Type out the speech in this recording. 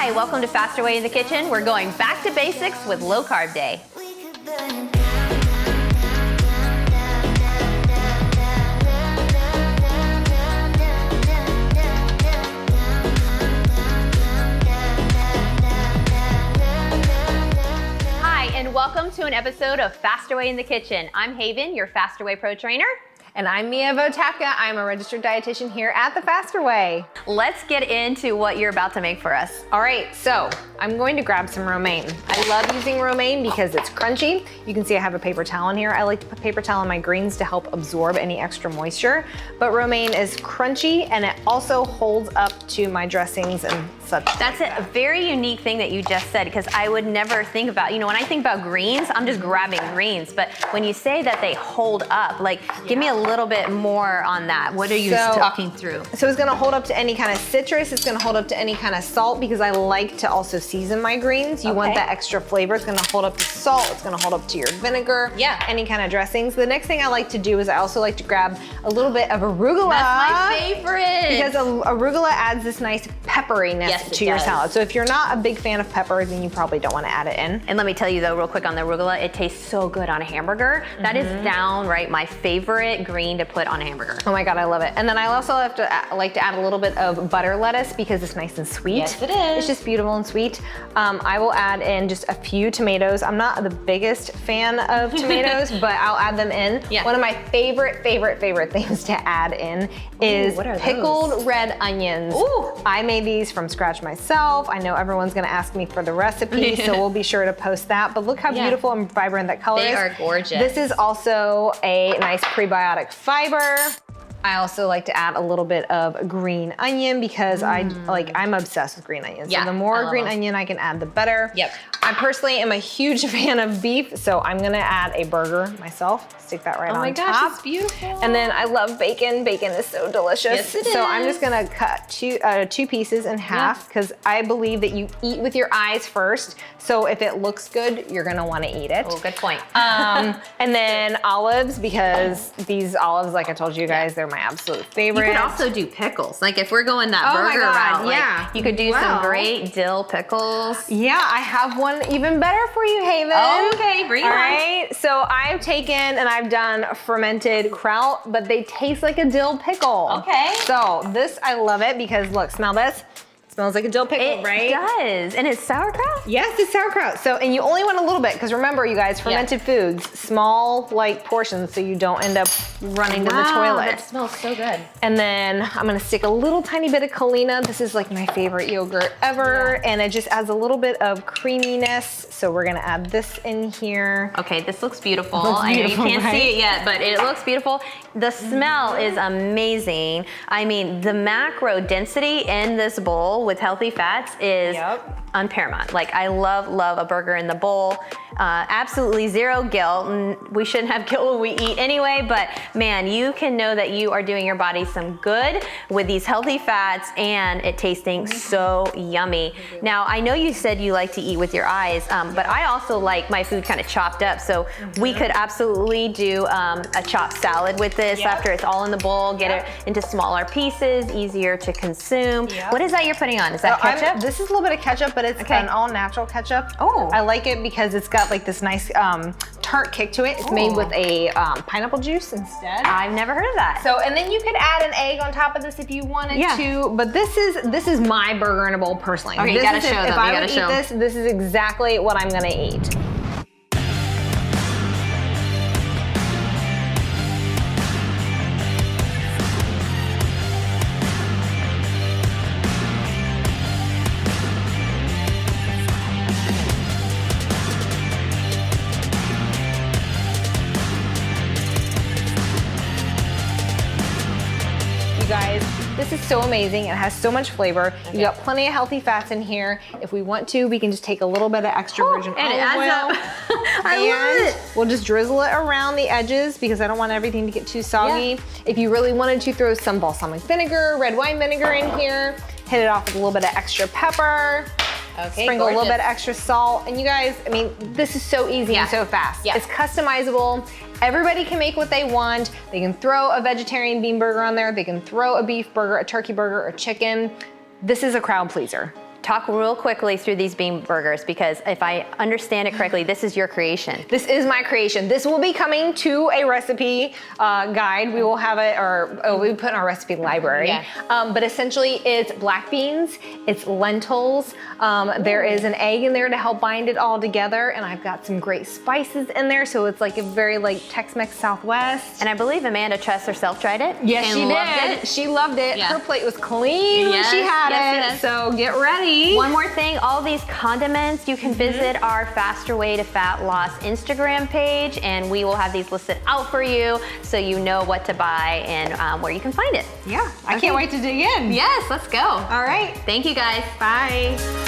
Hi, welcome to Faster Way in the Kitchen. We're going back to basics with low carb day. Hi, and welcome to an episode of Faster Way in the Kitchen. I'm Haven, your Faster Way Pro Trainer. And I'm Mia Votapka. I'm a registered dietitian here at the Faster Way. Let's get into what you're about to make for us. All right, so I'm going to grab some romaine. I love using romaine because it's crunchy. You can see I have a paper towel in here. I like to put paper towel on my greens to help absorb any extra moisture. But romaine is crunchy and it also holds up to my dressings and such. That's a very unique thing that you just said, because I would never think about, when I think about greens, I'm just grabbing greens. But when you say that they hold up, give me a little bit more on that. What are you talking through? So it's gonna hold up to any kind of citrus. It's gonna hold up to any kind of salt, because I like to also season my greens. You want that extra flavor. It's gonna hold up to salt. It's gonna hold up to your vinegar. Yeah. Any kind of dressings. The next thing I like to do is I also like to grab a little bit of arugula. That's my favorite. Because arugula adds this nice pepperiness to your salad. So if you're not a big fan of pepper, then you probably don't want to add it in. And let me tell you though, real quick on the arugula, it tastes so good on a hamburger. That is downright my favorite green to put on a hamburger. Oh my God, I love it. And then I also like to add a little bit of butter lettuce because it's nice and sweet. Yes, it is. It's just beautiful and sweet. I will add in just a few tomatoes. I'm not the biggest fan of tomatoes, but I'll add them in. Yeah. One of my favorite things to add in is pickled red onions. Ooh. I made these from scratch myself. I know everyone's gonna ask me for the recipe, so we'll be sure to post that. But look how beautiful and vibrant that color is. They are gorgeous. This is also a nice prebiotic fiber. I also like to add a little bit of green onion because I'm obsessed with green onions. Yeah, so the more green onion I can add, the better. Yep. I personally am a huge fan of beef, so I'm gonna add a burger myself. Stick that right on top. Oh my gosh, it's beautiful. And then I love bacon. Bacon is so delicious. Yes, it so is. I'm just gonna cut two pieces in half because I believe that you eat with your eyes first. So if it looks good, you're gonna wanna eat it. Oh, good point. And then olives, because these olives, like I told you guys, they're my absolute favorite. You could also do pickles. Like if we're going that burger route, you could do some great dill pickles. Yeah, I have one even better for you, Haven. Oh, okay, bring it on. All right, so I've taken and I've done fermented kraut, but they taste like a dill pickle. Okay. So this, I love it because look, smell this. Smells like a dill pickle, right? It does, and it's sauerkraut? Yes, it's sauerkraut. So, and you only want a little bit, because remember you guys, fermented foods, small portions, so you don't end up running to the toilet. That smells so good. And then I'm gonna stick a little tiny bit of Kalina. This is like my favorite yogurt ever, and it just adds a little bit of creaminess. So we're gonna add this in here. Okay, this looks beautiful. Looks beautiful, I know you can't right? see it yet, but it looks beautiful. The smell is amazing. I mean, the macro density in this bowl with healthy fats is unparamount. Like I love a burger in the bowl. Absolutely zero guilt. And we shouldn't have guilt when we eat anyway, but man, you can know that you are doing your body some good with these healthy fats and it tasting so yummy. Now, I know you said you like to eat with your eyes, but I also like my food kind of chopped up. So we could absolutely do a chopped salad with this after it's all in the bowl, get it into smaller pieces, easier to consume. What is that you're putting on? Is that ketchup? This is a little bit of ketchup, but it's an all natural ketchup. Oh. I like it because it's got like this nice tart kick to it. It's made with a pineapple juice instead. I've never heard of that. So, and then you could add an egg on top of this if you wanted to, but this is my burger in a bowl personally. Okay, you gotta show them. If I would eat this is exactly what I'm gonna eat. Guys, this is so amazing. It has so much flavor. You got plenty of healthy fats in here. If we want to, we can just take a little bit of extra virgin olive oil. I love it. We'll just drizzle it around the edges because I don't want everything to get too soggy. If you really wanted to, throw some balsamic vinegar, red wine vinegar in here. Hit it off with a little bit of extra pepper. Okay, sprinkle a little bit of extra salt. And you guys, I mean, this is so easy and so fast. It's customizable. Everybody can make what they want. They can throw a vegetarian bean burger on there. They can throw a beef burger, a turkey burger, or chicken. This is a crowd pleaser. talk real quickly through these bean burgers, because if I understand it correctly, this is your creation. This is my creation. This will be coming to a recipe guide. We will have it, or we put in our recipe library. Yeah. But essentially it's black beans, it's lentils. There is an egg in there to help bind it all together. And I've got some great spices in there. So it's like a very like Tex-Mex Southwest. And I believe Amanda Tress herself tried it. Yes, and she loved did. it. She loved it. Yeah. Her plate was clean when she had it. So get ready. One more thing, all these condiments, you can visit our Faster Way to Fat Loss Instagram page, and we will have these listed out for you so you know what to buy and where you can find it. Yeah, I can't wait to dig in. Yes, let's go. All right. Thank you guys. Bye.